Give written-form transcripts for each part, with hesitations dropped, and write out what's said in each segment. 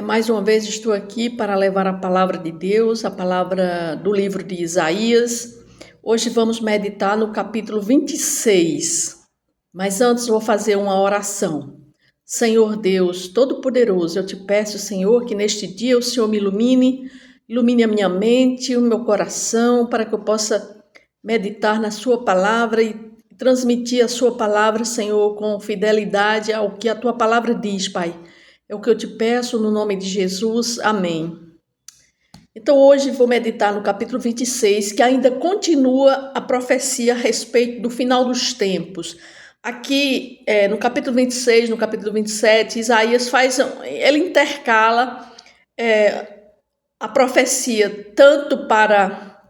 Mais uma vez estou aqui para levar a palavra de Deus, a palavra do livro de Isaías. Hoje vamos meditar no capítulo 26. Mas antes vou fazer uma oração. Senhor Deus Todo-Poderoso, eu te peço, Senhor, que neste dia o Senhor me ilumine a minha mente, o meu coração, para que eu possa meditar na sua palavra e transmitir a sua palavra, Senhor, com fidelidade ao que a tua palavra diz, Pai. É o que eu te peço no nome de Jesus. Amém. Então hoje vou meditar no capítulo 26, que ainda continua a profecia a respeito do final dos tempos. Aqui no capítulo 26, no capítulo 27, Isaías ele intercala a profecia tanto para,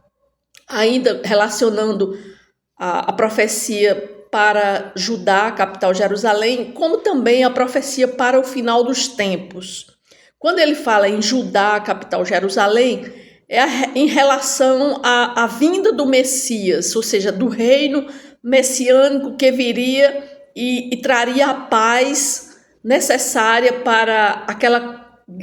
ainda relacionando a profecia para Judá, capital Jerusalém, como também a profecia para o final dos tempos. Quando ele fala em Judá, capital Jerusalém, é em relação à vinda do Messias, ou seja, do reino messiânico que viria e traria a paz necessária para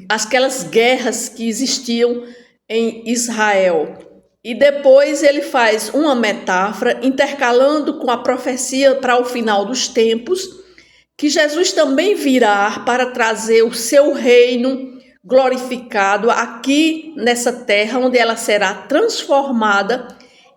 aquelas guerras que existiam em Israel. E depois ele faz uma metáfora intercalando com a profecia para o final dos tempos, que Jesus também virá para trazer o seu reino glorificado aqui nessa terra, onde ela será transformada,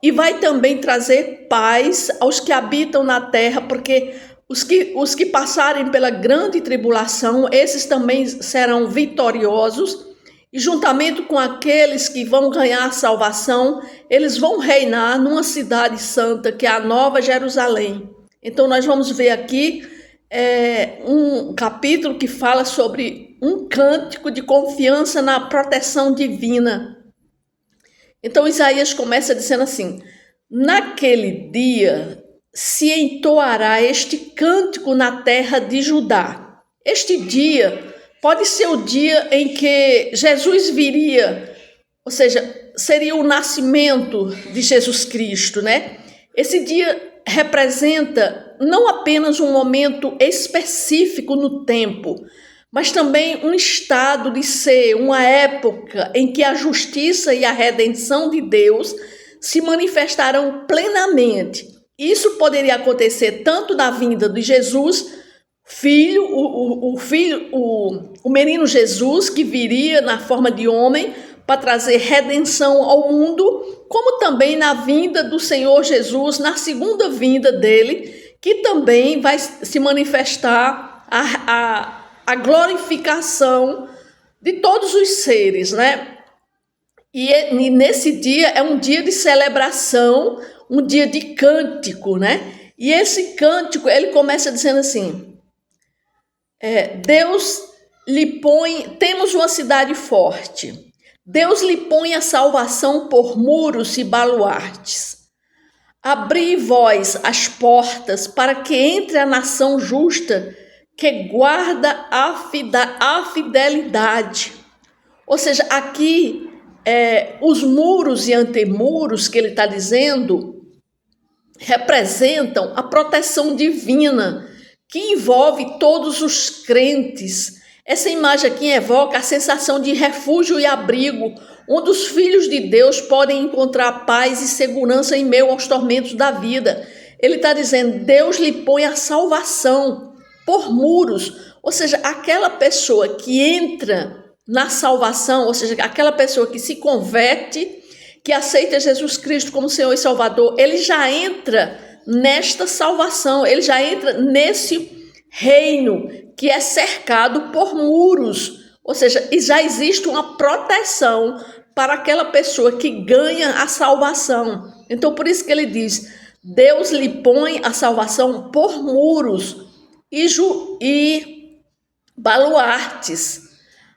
e vai também trazer paz aos que habitam na terra, porque os que passarem pela grande tribulação, esses também serão vitoriosos. E juntamente com aqueles que vão ganhar a salvação, eles vão reinar numa cidade santa, que é a Nova Jerusalém. Então nós vamos ver aqui um capítulo que fala sobre um cântico de confiança na proteção divina. Então Isaías começa dizendo assim: naquele dia se entoará este cântico na terra de Judá. Este dia pode ser o dia em que Jesus viria, ou seja, seria o nascimento de Jesus Cristo, né? Esse dia representa não apenas um momento específico no tempo, mas também um estado de ser, uma época em que a justiça e a redenção de Deus se manifestarão plenamente. Isso poderia acontecer tanto na vinda de Jesus, o menino Jesus, que viria na forma de homem para trazer redenção ao mundo, como também na vinda do Senhor Jesus, na segunda vinda dele, que também vai se manifestar a glorificação de todos os seres, né? E nesse dia é um dia de celebração, um dia de cântico, né? E esse cântico, ele começa dizendo assim: Deus lhe põe, temos uma cidade forte. Deus lhe põe a salvação por muros e baluartes. Abri vós as portas para que entre a nação justa que guarda a fidelidade. Ou seja, aqui os muros e antemuros que ele está dizendo representam a proteção divina que envolve todos os crentes. Essa imagem aqui evoca a sensação de refúgio e abrigo, onde os filhos de Deus podem encontrar paz e segurança em meio aos tormentos da vida. Ele está dizendo: Deus lhe põe a salvação por muros, ou seja, aquela pessoa que entra na salvação, ou seja, aquela pessoa que se converte, que aceita Jesus Cristo como Senhor e Salvador, ele já entra nesta salvação, ele já entra nesse reino que é cercado por muros, ou seja, já existe uma proteção para aquela pessoa que ganha a salvação. Então por isso que ele diz: Deus lhe põe a salvação por muros e baluartes.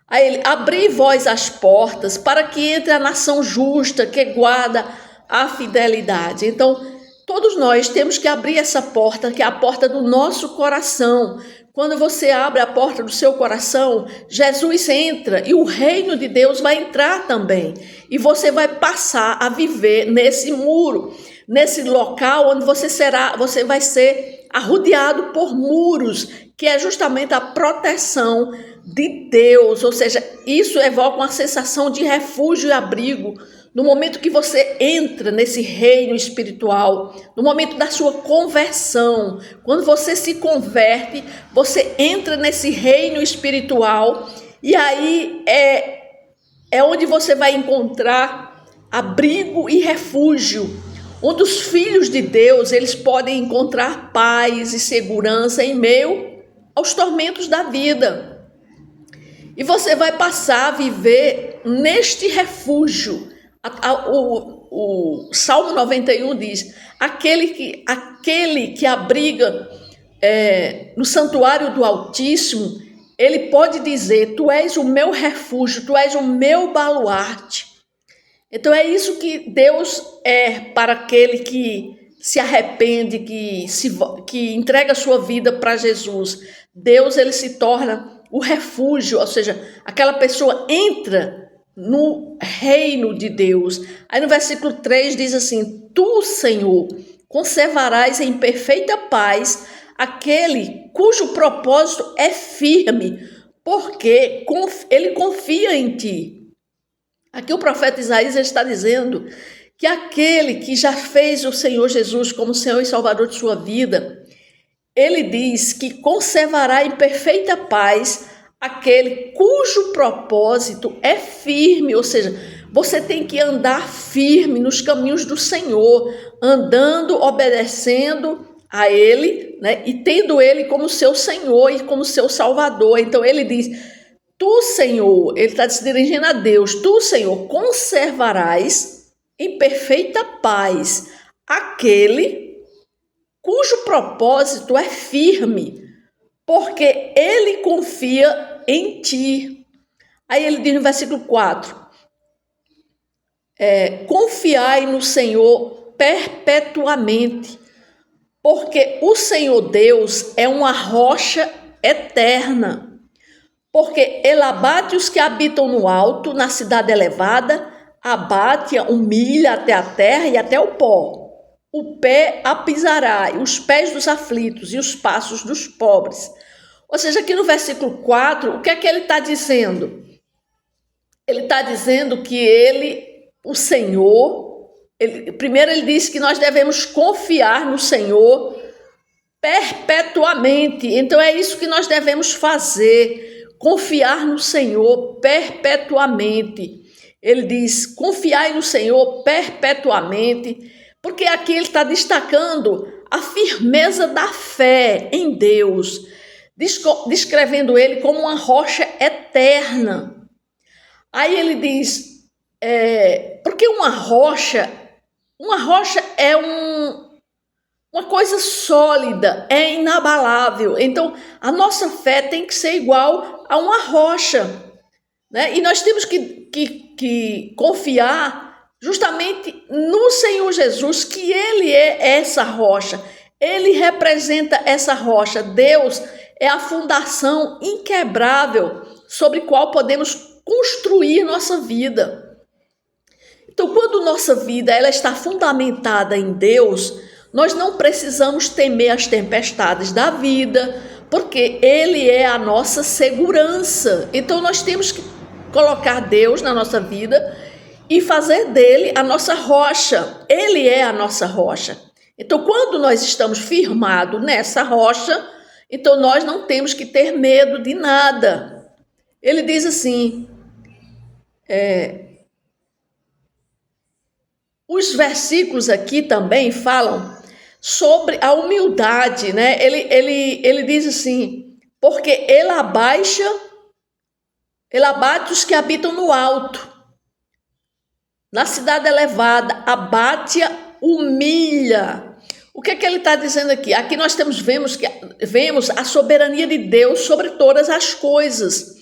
Aí ele: abri vós as portas para que entre a nação justa que guarda a fidelidade. Então todos nós temos que abrir essa porta, que é a porta do nosso coração. Quando você abre a porta do seu coração, Jesus entra e o reino de Deus vai entrar também. E você vai passar a viver nesse muro. nesse local onde você vai ser arrodeado por muros, que é justamente a proteção de Deus, ou seja, isso evoca uma sensação de refúgio e abrigo. No momento que você entra nesse reino espiritual, no momento da sua conversão, quando você se converte, você entra nesse reino espiritual e aí é onde você vai encontrar abrigo e refúgio, onde os filhos de Deus eles podem encontrar paz e segurança em meio aos tormentos da vida. E você vai passar a viver neste refúgio. O Salmo 91 diz: aquele que abriga no santuário do Altíssimo, ele pode dizer: tu és o meu refúgio, tu és o meu baluarte. Então é isso que Deus é para aquele que se arrepende, que entrega a sua vida para Jesus. Deus ele se torna o refúgio, ou seja, aquela pessoa entra no reino de Deus. Aí no versículo 3 diz assim: tu, Senhor, conservarás em perfeita paz aquele cujo propósito é firme, porque ele confia em ti. Aqui o profeta Isaías está dizendo que aquele que já fez o Senhor Jesus como Senhor e Salvador de sua vida, ele diz que conservará em perfeita paz aquele cujo propósito é firme, ou seja, você tem que andar firme nos caminhos do Senhor, andando, obedecendo a Ele, né, e tendo Ele como seu Senhor e como seu Salvador. Então ele diz: tu, Senhor, ele está se dirigindo a Deus, tu, Senhor, conservarás em perfeita paz aquele cujo propósito é firme, porque ele confia em ti. Aí ele diz no versículo 4, confiai no Senhor perpetuamente, porque o Senhor Deus é uma rocha eterna, porque ele abate os que habitam no alto, na cidade elevada, abate, humilha até a terra e até o pó. O pé a pisará, e os pés dos aflitos e os passos dos pobres. Ou seja, aqui no versículo 4, o que é que ele está dizendo? Ele está dizendo que ele, o Senhor, primeiro ele diz que nós devemos confiar no Senhor perpetuamente. Então é isso que nós devemos fazer, confiar no Senhor perpetuamente. Ele diz: confiai no Senhor perpetuamente, porque aqui ele está destacando a firmeza da fé em Deus, descrevendo ele como uma rocha eterna. Aí ele diz, porque uma rocha é uma coisa sólida, é inabalável. Então, a nossa fé tem que ser igual a uma rocha, né? E nós temos que confiar justamente no Senhor Jesus, que Ele é essa rocha, Ele representa essa rocha. Deus é a fundação inquebrável sobre a qual podemos construir nossa vida. Então, quando nossa vida ela está fundamentada em Deus, nós não precisamos temer as tempestades da vida, porque Ele é a nossa segurança. Então, nós temos que colocar Deus na nossa vida e fazer dele a nossa rocha. Ele é a nossa rocha. Então, quando nós estamos firmados nessa rocha, então nós não temos que ter medo de nada. Ele diz assim, os versículos aqui também falam sobre a humildade, né? Ele diz assim, porque ele abate os que habitam no alto, na cidade elevada, abate-a, humilha. O que é que ele está dizendo aqui? Aqui nós vemos a soberania de Deus sobre todas as coisas.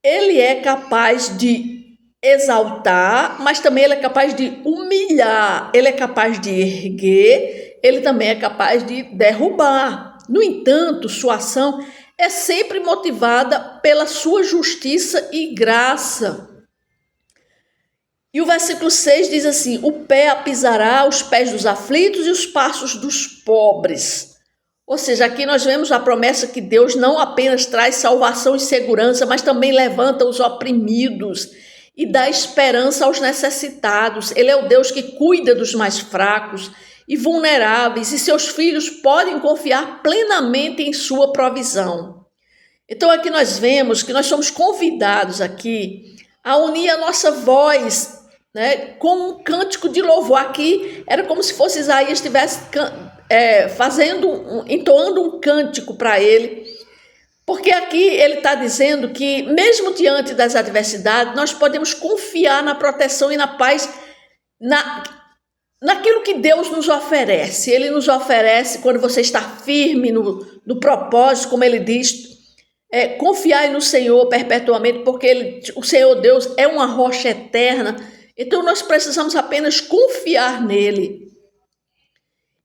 Ele é capaz de exaltar, mas também ele é capaz de humilhar. Ele é capaz de erguer, ele também é capaz de derrubar. No entanto, sua ação é sempre motivada pela sua justiça e graça. E o versículo 6 diz assim: o pé apisará os pés dos aflitos e os passos dos pobres. Ou seja, aqui nós vemos a promessa que Deus não apenas traz salvação e segurança, mas também levanta os oprimidos e dá esperança aos necessitados. Ele é o Deus que cuida dos mais fracos e vulneráveis, e seus filhos podem confiar plenamente em sua provisão. Então aqui nós vemos que nós somos convidados aqui a unir a nossa voz, né, com um cântico de louvor. Aqui era como se fosse Isaías estivesse entoando um cântico para ele, porque aqui ele está dizendo que mesmo diante das adversidades nós podemos confiar na proteção e na paz, naquilo que Deus nos oferece. Ele nos oferece, quando você está firme no propósito, como ele diz, confiai no Senhor perpetuamente, porque o Senhor Deus é uma rocha eterna. Então nós precisamos apenas confiar nele.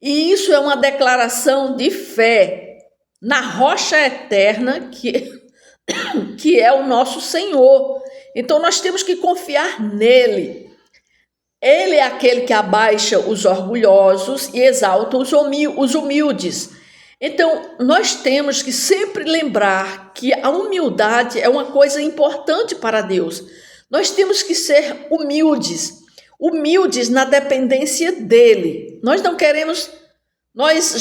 E isso é uma declaração de fé na rocha eterna que é o nosso Senhor. Então nós temos que confiar nele. Ele é aquele que abaixa os orgulhosos e exalta os humildes. Então, nós temos que sempre lembrar que a humildade é uma coisa importante para Deus. Nós temos que ser humildes na dependência dele. Nós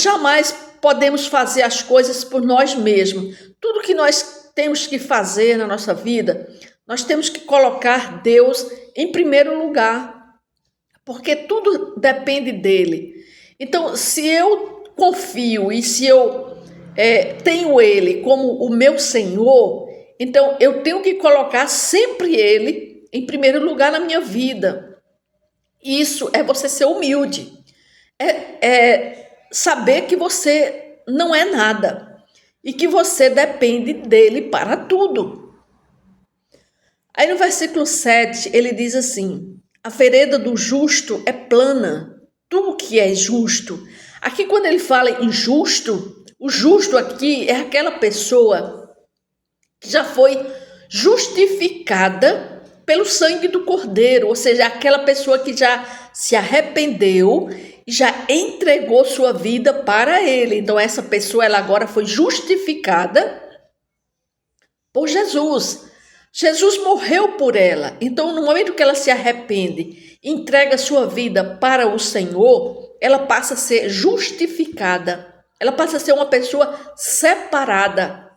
jamais podemos fazer as coisas por nós mesmos. Tudo que nós temos que fazer na nossa vida, nós temos que colocar Deus em primeiro lugar, porque tudo depende dele. Então, se eu confio e se eu tenho ele como o meu Senhor, então eu tenho que colocar sempre ele em primeiro lugar na minha vida. Isso é você ser humilde, saber que você não é nada e que você depende dele para tudo. Aí no versículo 7 ele diz assim: a vereda do justo é plana, tu que és justo. Aqui quando ele fala em justo, o justo aqui é aquela pessoa que já foi justificada pelo sangue do Cordeiro, ou seja, aquela pessoa que já se arrependeu e já entregou sua vida para ele. Então essa pessoa, ela agora foi justificada por Jesus. Jesus morreu por ela. Então no momento que ela se arrepende, entrega sua vida para o Senhor, ela passa a ser justificada. Ela passa a ser uma pessoa separada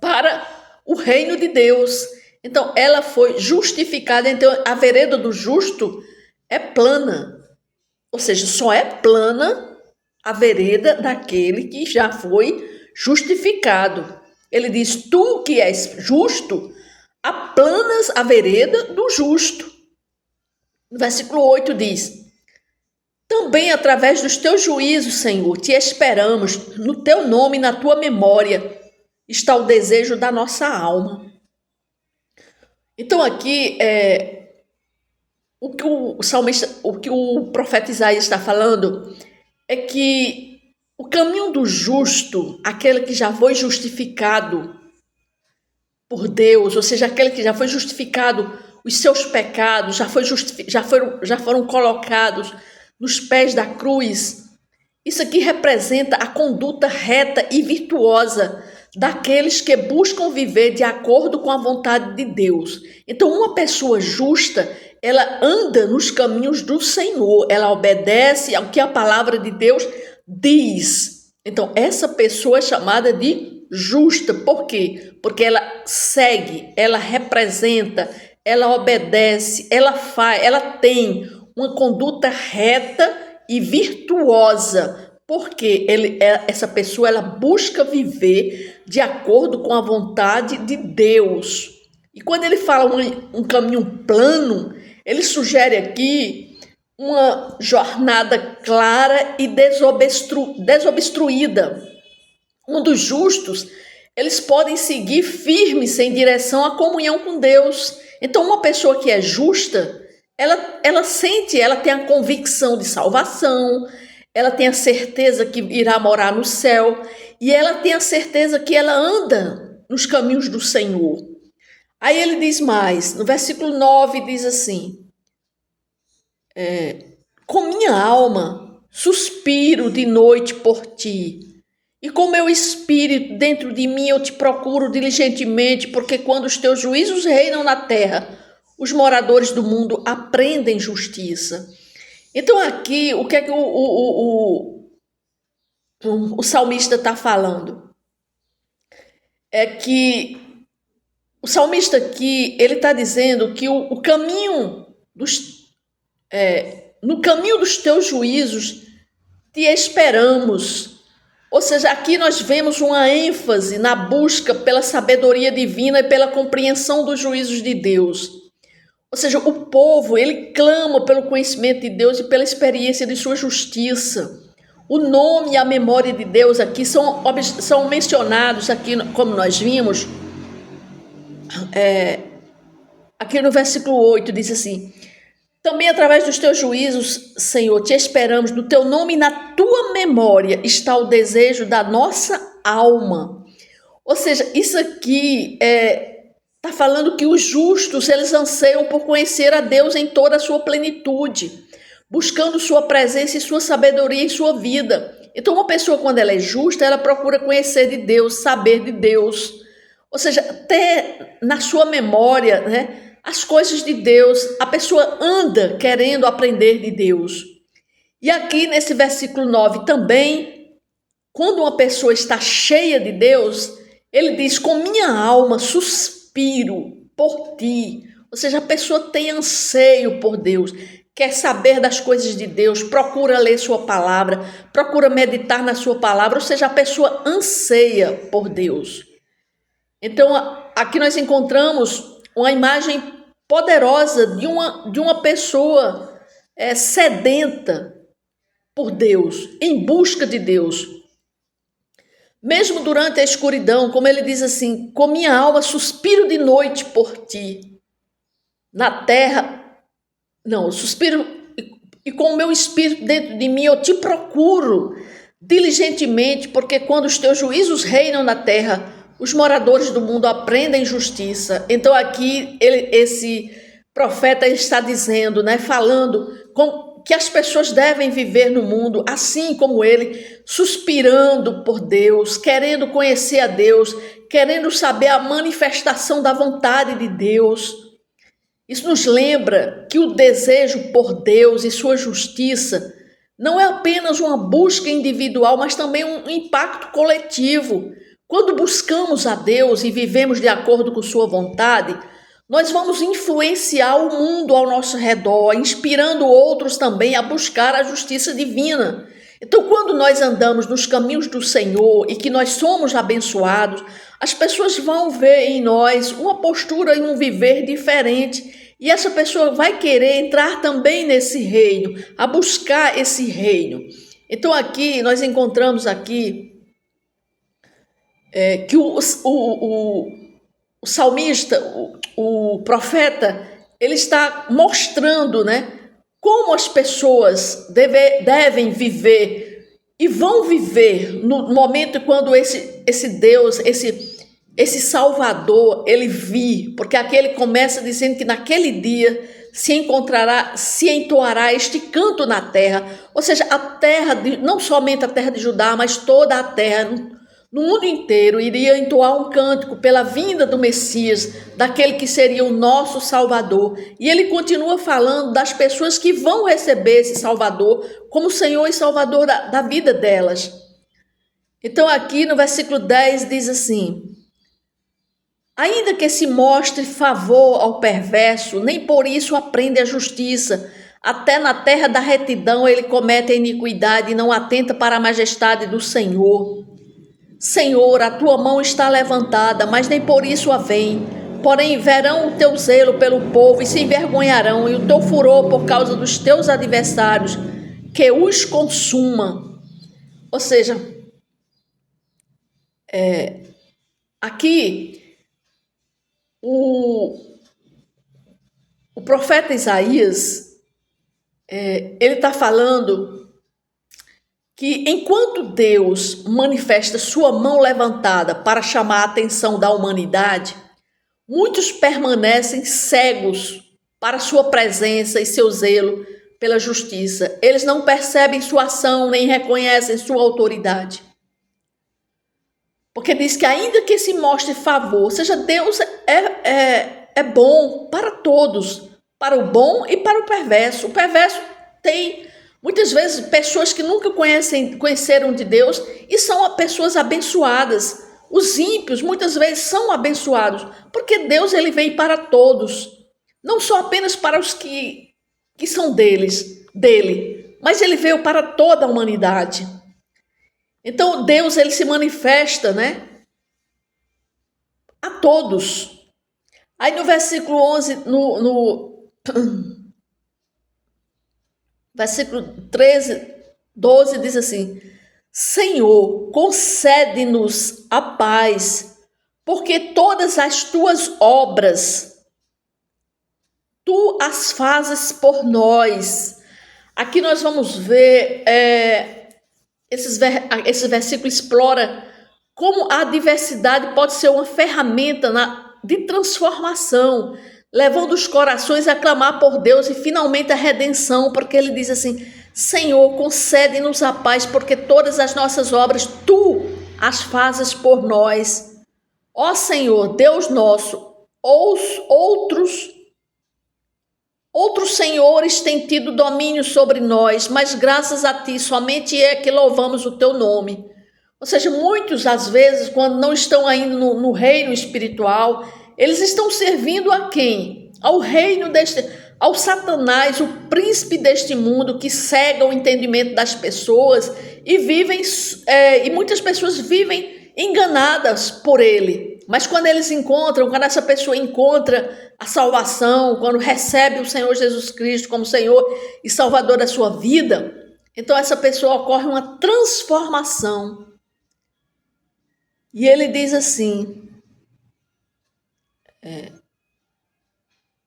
para o reino de Deus. Então, ela foi justificada. Então, a vereda do justo é plana. Ou seja, só é plana a vereda daquele que já foi justificado. Ele diz: tu que és justo, aplanas a vereda do justo. No versículo 8 diz: também através dos teus juízos, Senhor, te esperamos, no teu nome e na tua memória está o desejo da nossa alma. Então aqui, o que o profeta Isaías está falando é que o caminho do justo, aquele que já foi justificado por Deus, ou seja, aquele que já foi justificado, os seus pecados já foram colocados nos pés da cruz. Isso aqui representa a conduta reta e virtuosa daqueles que buscam viver de acordo com a vontade de Deus. Então, uma pessoa justa, ela anda nos caminhos do Senhor, ela obedece ao que a palavra de Deus diz. Então, essa pessoa é chamada de justa. Por quê? Porque ela segue, ela representa, ela obedece, ela tem uma conduta reta e virtuosa, porque essa pessoa ela busca viver de acordo com a vontade de Deus. E quando ele fala um caminho plano, ele sugere aqui uma jornada clara e desobstruída. Um dos justos, eles podem seguir firmes em direção à comunhão com Deus. Então, uma pessoa que é justa, ela sente, ela tem a convicção de salvação, ela tem a certeza que irá morar no céu, e ela tem a certeza que ela anda nos caminhos do Senhor. Aí ele diz mais, no versículo 9 diz assim: com minha alma suspiro de noite por ti, e com meu espírito dentro de mim eu te procuro diligentemente, porque quando os teus juízos reinam na terra, os moradores do mundo aprendem justiça. Então aqui, o que é que o salmista está falando? É que o salmista aqui, ele está dizendo que o caminho no caminho dos teus juízos te esperamos. Ou seja, aqui nós vemos uma ênfase na busca pela sabedoria divina e pela compreensão dos juízos de Deus. Ou seja, o povo, ele clama pelo conhecimento de Deus e pela experiência de sua justiça. O nome e a memória de Deus aqui são mencionados aqui, como nós vimos, aqui no versículo 8, diz assim: também através dos teus juízos, Senhor, te esperamos, no teu nome e na tua memória está o desejo da nossa alma. Ou seja, isso aqui está falando que os justos, eles anseiam por conhecer a Deus em toda a sua plenitude, buscando sua presença e sua sabedoria em sua vida. Então, uma pessoa, quando ela é justa, ela procura conhecer de Deus, saber de Deus. Ou seja, até na sua memória, né? As coisas de Deus, a pessoa anda querendo aprender de Deus. E aqui nesse versículo 9 também, quando uma pessoa está cheia de Deus, ele diz: com minha alma suspiro por ti. Ou seja, a pessoa tem anseio por Deus, quer saber das coisas de Deus, procura ler sua palavra, procura meditar na sua palavra, ou seja, a pessoa anseia por Deus. Então, aqui nós encontramos uma imagem poderosa de uma pessoa sedenta por Deus, em busca de Deus. Mesmo durante a escuridão, como ele diz assim: com minha alma suspiro de noite por ti. Na terra, não, suspiro e com o meu espírito dentro de mim eu te procuro diligentemente, porque quando os teus juízos reinam na terra, os moradores do mundo aprendem justiça. Então aqui esse profeta está dizendo, né, falando que as pessoas devem viver no mundo assim como ele, suspirando por Deus, querendo conhecer a Deus, querendo saber a manifestação da vontade de Deus. Isso nos lembra que o desejo por Deus e sua justiça não é apenas uma busca individual, mas também um impacto coletivo. Quando buscamos a Deus e vivemos de acordo com sua vontade, nós vamos influenciar o mundo ao nosso redor, inspirando outros também a buscar a justiça divina. Então, quando nós andamos nos caminhos do Senhor e que nós somos abençoados, as pessoas vão ver em nós uma postura e um viver diferente. E essa pessoa vai querer entrar também nesse reino, a buscar esse reino. Então, aqui, nós encontramos aqui que o salmista, o profeta, ele está mostrando, né, como as pessoas devem viver e vão viver no momento quando esse Deus, esse Salvador, ele vir, porque aqui ele começa dizendo que naquele dia se entoará este canto na terra, ou seja, a terra, não somente a terra de Judá, mas toda a terra, no mundo inteiro, iria entoar um cântico pela vinda do Messias, daquele que seria o nosso Salvador. E ele continua falando das pessoas que vão receber esse Salvador como Senhor e Salvador da vida delas. Então aqui no versículo 10 diz assim: ainda que se mostre favor ao perverso, nem por isso aprende a justiça. Até na terra da retidão ele comete a iniquidade e não atenta para a majestade do Senhor. Senhor, a tua mão está levantada, mas nem por isso a vem. Porém, verão o teu zelo pelo povo e se envergonharão, e o teu furor por causa dos teus adversários, que os consuma. Ou seja, aqui o profeta Isaías, ele está falando que enquanto Deus manifesta sua mão levantada para chamar a atenção da humanidade, muitos permanecem cegos para sua presença e seu zelo pela justiça. Eles não percebem sua ação, nem reconhecem sua autoridade. Porque diz que ainda que se mostre favor, ou seja, Deus é bom para todos, para o bom e para o perverso. O perverso tem, muitas vezes, pessoas que nunca conheceram de Deus e são pessoas abençoadas. Os ímpios, muitas vezes, são abençoados, porque Deus ele vem para todos, não só apenas para os que são dele, mas ele veio para toda a humanidade. Então, Deus ele se manifesta, né, a todos. Aí no versículo 11, no versículo 13, 12, diz assim: Senhor, concede-nos a paz, porque todas as tuas obras, tu as fazes por nós. Aqui nós vamos ver, esse versículo explora como a diversidade pode ser uma ferramenta de transformação, levando os corações a clamar por Deus e finalmente a redenção, porque ele diz assim: Senhor, concede-nos a paz, porque todas as nossas obras, tu as fazes por nós. Ó Senhor, Deus nosso, outros senhores têm tido domínio sobre nós, mas graças a ti, somente é que louvamos o teu nome. Ou seja, muitos, às vezes, quando não estão ainda no reino espiritual, eles estão servindo a quem? Ao Satanás, o príncipe deste mundo, que cega o entendimento das pessoas e e muitas pessoas vivem enganadas por ele. Mas quando essa pessoa encontra a salvação, quando recebe o Senhor Jesus Cristo como Senhor e Salvador da sua vida, então essa pessoa ocorre uma transformação. E ele diz assim,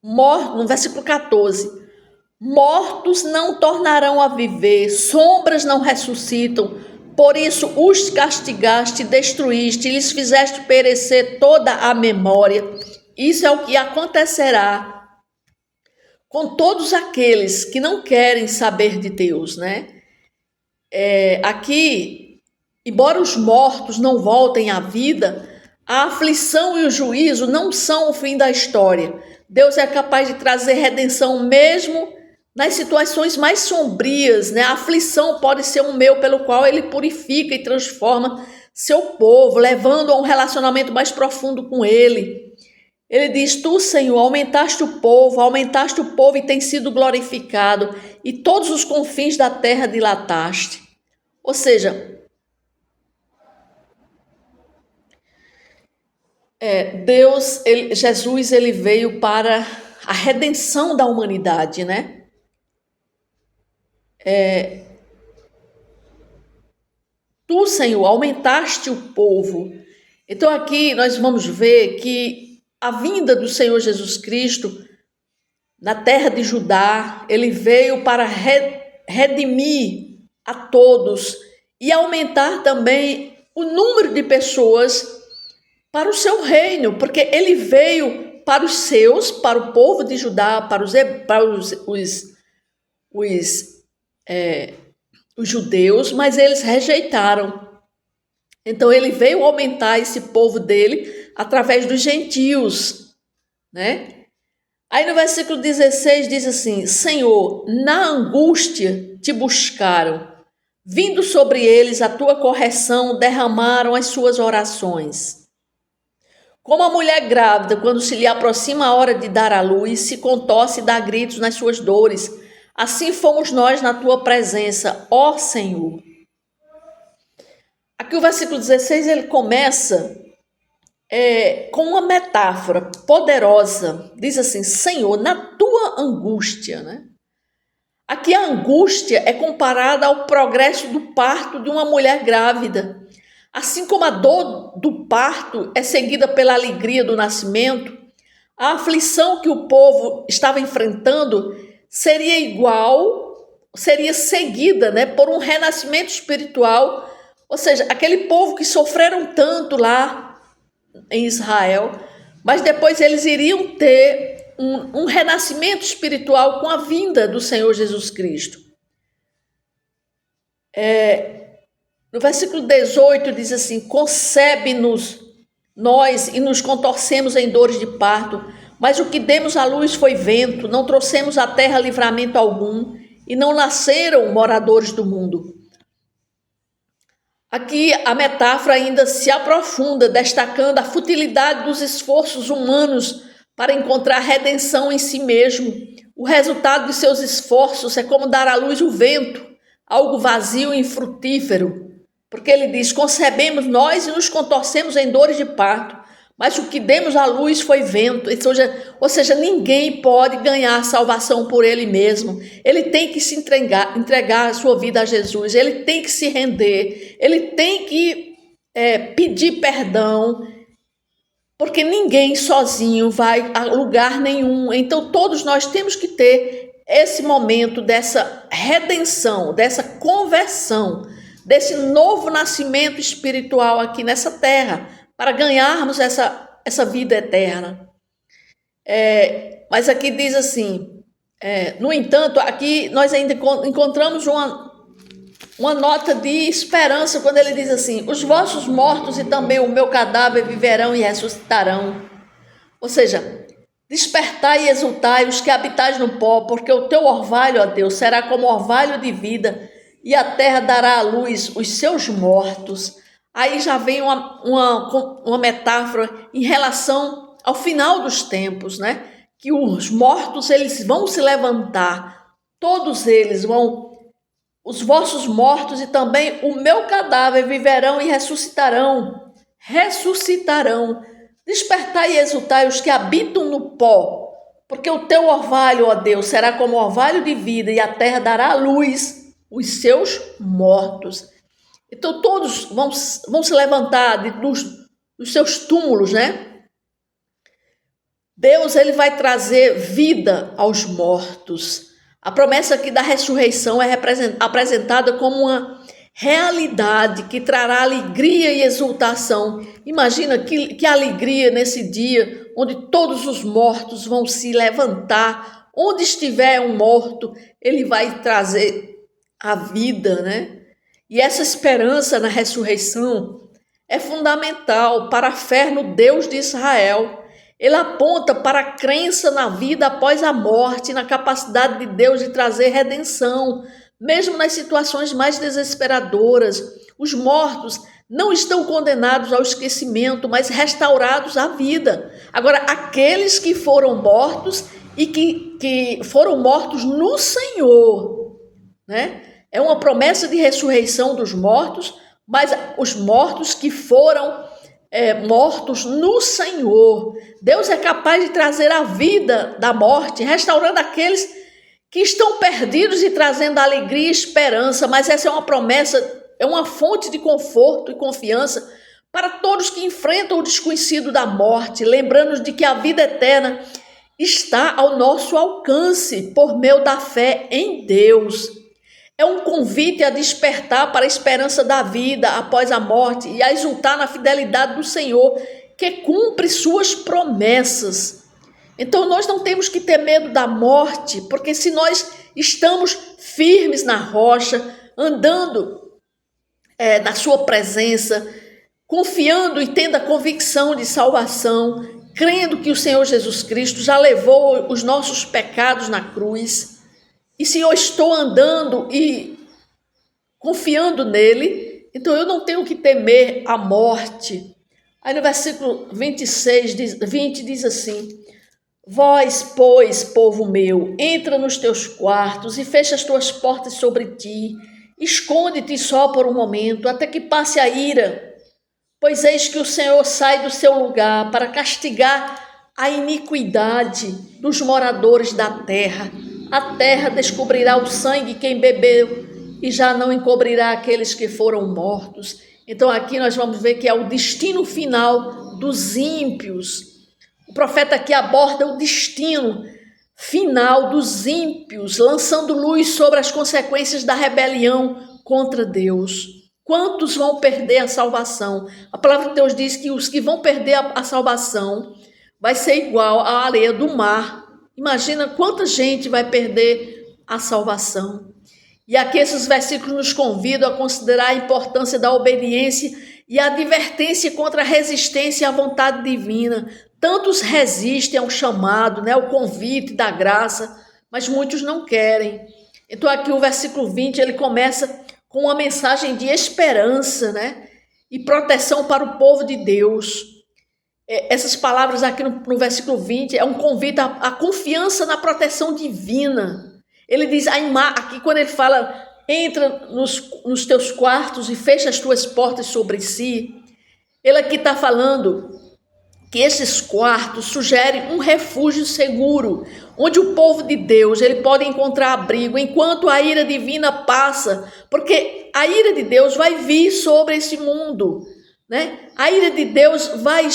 no versículo 14: mortos não tornarão a viver, sombras não ressuscitam, por isso os castigaste, destruíste, lhes fizeste perecer toda a memória. Isso é o que acontecerá com todos aqueles que não querem saber de Deus, né? Aqui, embora os mortos não voltem à vida, a aflição e o juízo não são o fim da história. Deus é capaz de trazer redenção mesmo nas situações mais sombrias, né? A aflição pode ser um meio pelo qual ele purifica e transforma seu povo, levando a um relacionamento mais profundo com ele. Ele diz: tu, Senhor, aumentaste o povo e tem sido glorificado, e todos os confins da terra dilataste. Ou seja, Jesus, ele veio para a redenção da humanidade, né? Tu, Senhor, aumentaste o povo. Então aqui nós vamos ver que a vinda do Senhor Jesus Cristo na terra de Judá, ele veio para redimir a todos e aumentar também o número de pessoas para o seu reino, porque ele veio para os seus, para o povo de Judá, para os judeus, mas eles rejeitaram. Então ele veio aumentar esse povo dele através dos gentios, né? Aí no versículo 16 diz assim: Senhor, na angústia te buscaram, vindo sobre eles a tua correção, derramaram as suas orações. Como a mulher grávida, quando se lhe aproxima a hora de dar à luz, se contorce e dá gritos nas suas dores, assim fomos nós na tua presença, ó Senhor. Aqui o versículo 16 ele começa com uma metáfora poderosa. Diz assim: Senhor, na tua angústia, né? Aqui a angústia é comparada ao progresso do parto de uma mulher grávida. Assim como a dor do parto é seguida pela alegria do nascimento, a aflição que o povo estava enfrentando seria seguida, né, por um renascimento espiritual. Ou seja, aquele povo que sofreram tanto lá em Israel, mas depois eles iriam ter um renascimento espiritual com a vinda do Senhor Jesus Cristo. No versículo 18 diz assim: concebe-nos nós e nos contorcemos em dores de parto, mas o que demos à luz foi vento, não trouxemos à terra livramento algum, e não nasceram moradores do mundo. Aqui a metáfora ainda se aprofunda, destacando a futilidade dos esforços humanos para encontrar redenção em si mesmo. O resultado de seus esforços é como dar à luz o vento, algo vazio e infrutífero. Porque ele diz: concebemos nós e nos contorcemos em dores de parto, mas o que demos à luz foi vento. Ou seja, ninguém pode ganhar salvação por ele mesmo. Ele tem que se entregar a sua vida a Jesus, ele tem que se render, ele tem que pedir perdão, porque ninguém sozinho vai a lugar nenhum. Então todos nós temos que ter esse momento dessa redenção, dessa conversão, desse novo nascimento espiritual aqui nessa terra, para ganharmos essa vida eterna. Mas aqui diz assim, no entanto, aqui nós ainda encontramos uma nota de esperança, quando ele diz assim: os vossos mortos e também o meu cadáver viverão e ressuscitarão. Ou seja, despertai e exultai os que habitais no pó, porque o teu orvalho, ó Deus, será como orvalho de vida, e a terra dará à luz os seus mortos. Aí já vem uma metáfora em relação ao final dos tempos, né? Que os mortos, eles vão se levantar, todos eles vão, os vossos mortos e também o meu cadáver viverão e ressuscitarão. Ressuscitarão. Despertai e exultai os que habitam no pó, porque o teu orvalho, ó Deus, será como orvalho de vida, e a terra dará à luz os seus mortos. Então todos vão se levantar dos seus túmulos, né? Deus, ele vai trazer vida aos mortos. A promessa aqui da ressurreição é apresentada como uma realidade que trará alegria e exultação. Imagina que alegria nesse dia, onde todos os mortos vão se levantar. Onde estiver um morto, ele vai trazer a vida, né? E essa esperança na ressurreição é fundamental para a fé no Deus de Israel. Ele aponta para a crença na vida após a morte, na capacidade de Deus de trazer redenção, mesmo nas situações mais desesperadoras. Os mortos não estão condenados ao esquecimento, mas restaurados à vida. Agora, aqueles que foram mortos e que foram mortos no Senhor, né? É uma promessa de ressurreição dos mortos, mas os mortos que foram mortos no Senhor. Deus é capaz de trazer a vida da morte, restaurando aqueles que estão perdidos e trazendo alegria e esperança. Mas essa é uma promessa, é uma fonte de conforto e confiança para todos que enfrentam o desconhecido da morte, lembrando de que a vida eterna está ao nosso alcance por meio da fé em Deus. É um convite a despertar para a esperança da vida após a morte e a exultar na fidelidade do Senhor, que cumpre suas promessas. Então nós não temos que ter medo da morte, porque se nós estamos firmes na rocha, andando na sua presença, confiando e tendo a convicção de salvação, crendo que o Senhor Jesus Cristo já levou os nossos pecados na cruz, e se eu estou andando e confiando nele, então eu não tenho que temer a morte. Aí no versículo 20 diz assim: vós, pois, povo meu, entra nos teus quartos e fecha as tuas portas sobre ti, esconde-te só por um momento, até que passe a ira, pois eis que o Senhor sai do seu lugar para castigar a iniquidade dos moradores da terra. A terra descobrirá o sangue quem bebeu e já não encobrirá aqueles que foram mortos. Então aqui nós vamos ver que é o destino final dos ímpios. O profeta aqui aborda o destino final dos ímpios, lançando luz sobre as consequências da rebelião contra Deus. Quantos vão perder a salvação? A palavra de Deus diz que os que vão perder a salvação vai ser igual à areia do mar. Imagina quanta gente vai perder a salvação. E aqui esses versículos nos convidam a considerar a importância da obediência e a advertência contra a resistência à vontade divina. Tantos resistem ao chamado, né, ao convite da graça, mas muitos não querem. Então aqui o versículo 20, ele começa com uma mensagem de esperança, né, e proteção para o povo de Deus. Essas palavras aqui no versículo 20 é um convite à confiança na proteção divina. Ele diz, aqui quando ele fala, entra nos teus quartos e fecha as tuas portas sobre si, ele aqui está falando que esses quartos sugerem um refúgio seguro, onde o povo de Deus ele pode encontrar abrigo enquanto a ira divina passa, porque a ira de Deus vai vir sobre esse mundo, né? A ira de Deus vai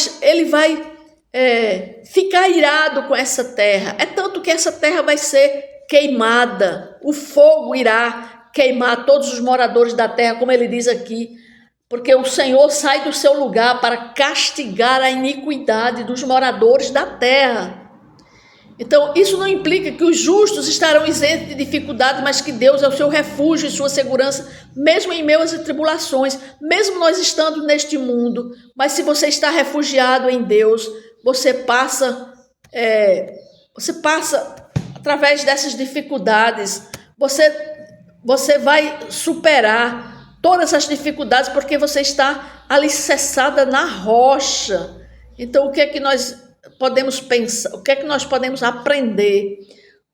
ficar irado com essa terra. É tanto que essa terra vai ser queimada. O fogo irá queimar todos os moradores da terra, como ele diz aqui, porque o Senhor sai do seu lugar para castigar a iniquidade dos moradores da terra. Então, isso não implica que os justos estarão isentos de dificuldades, mas que Deus é o seu refúgio e sua segurança, mesmo em meio às tribulações, mesmo nós estando neste mundo. Mas se você está refugiado em Deus, você passa através dessas dificuldades, você vai superar todas as dificuldades, porque você está alicerçada na rocha. Então, o que é que nós podemos pensar, o que é que nós podemos aprender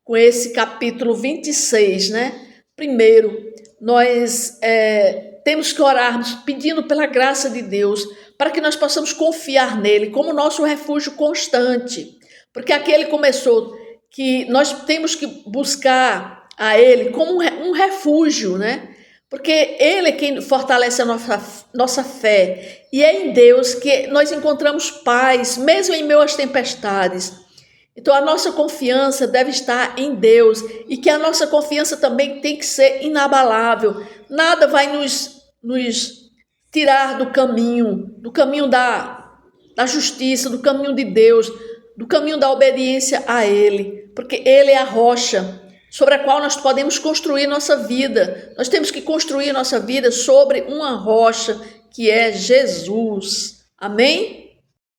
com esse capítulo 26, né? Primeiro, nós temos que orarmos pedindo pela graça de Deus para que nós possamos confiar nele como nosso refúgio constante, porque aqui ele começou que nós temos que buscar a ele como um refúgio, né? Porque ele é quem fortalece a nossa fé. E é em Deus que nós encontramos paz, mesmo em meio às tempestades. Então a nossa confiança deve estar em Deus. E que a nossa confiança também tem que ser inabalável. Nada vai nos tirar do caminho da justiça, do caminho de Deus, do caminho da obediência a Ele. Porque Ele é a rocha sobre a qual nós podemos construir nossa vida. Nós temos que construir nossa vida sobre uma rocha que é Jesus. Amém?